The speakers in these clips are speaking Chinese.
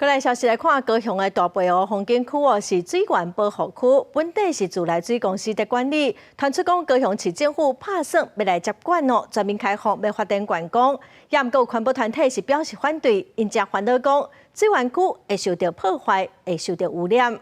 过来消息来看，高雄的大背湖风景区是水源保护区，本地是自来水公司在管理。传出讲高雄市政府拍算要来接管全面开放要发展观光，也毋过环保团体是表示反对，因则烦恼讲水源区会受到破坏，会受到污染。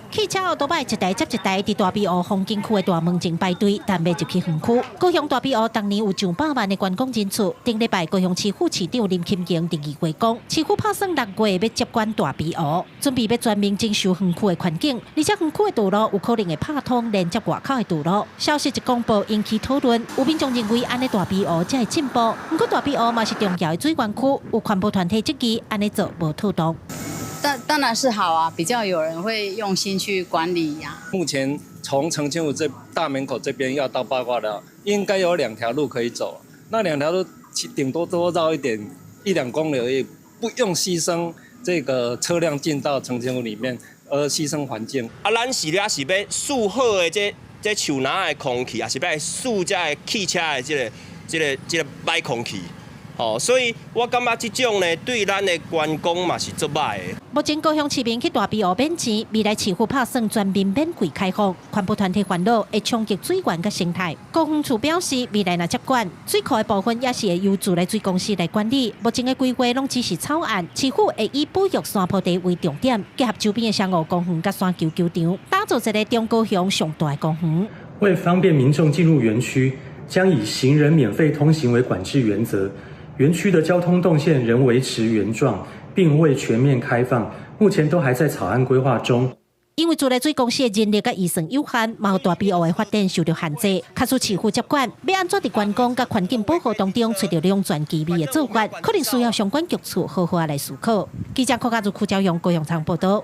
汽车奥多摆一台接一台，伫大碧湖风景区的大门前排队，但要入去园区。高雄大碧湖当年有上百万的观光人次。顶礼拜，高雄市副市长林钦盈伫议会讲，市府拍算6月要接管大碧湖，准备要全面征收园区的环境，而且园区的道路有可能会拍通连接外口的道路。消息一公布，引起讨论。有民众认为，安尼大碧湖才会进步。不过大碧湖嘛是重要的水源区，有环保团体质疑安尼做无妥当。 当然是好啊，比较有人会用心去管理呀。目前从澄清湖这大门口这边要到八卦寮，应该有2条路可以走。那2条路顶多多绕一点1-2公里而已，不用牺牲这个车辆进到澄清湖里面，而牺牲环境。咱是咧是要树好的这树林的空气，也是要树这汽车的这个歹空气。 所以我感觉这种呢，对咱的观光嘛是足歹的。目前高雄市民去大碧湖免钱，未来市府拍算全面免费开放，环保团体烦恼会冲击水源甲生态。高风处表示，未来若接管水库的部分，也是会由自来水公司来管理。目前的规划拢只是草案，市府会以保育山坡地为重点，结合周边的双湖公园甲山球球场，打造一个中高雄上大的公园。为方便民众进入园区，将以行人免费通行为管制原则。 园区的交通动线仍维持原状，并未全面开放，目前都还在草案规划中。因为自来水公司的人力甲预算有限，嘛有大碧湖的发展受到限制，卡出市府接管，要安怎伫观光甲环境保护当中找到两全其美的做法，可能需要相关局处好好来思考。记者柯家族、邱朝阳、高雄场报道。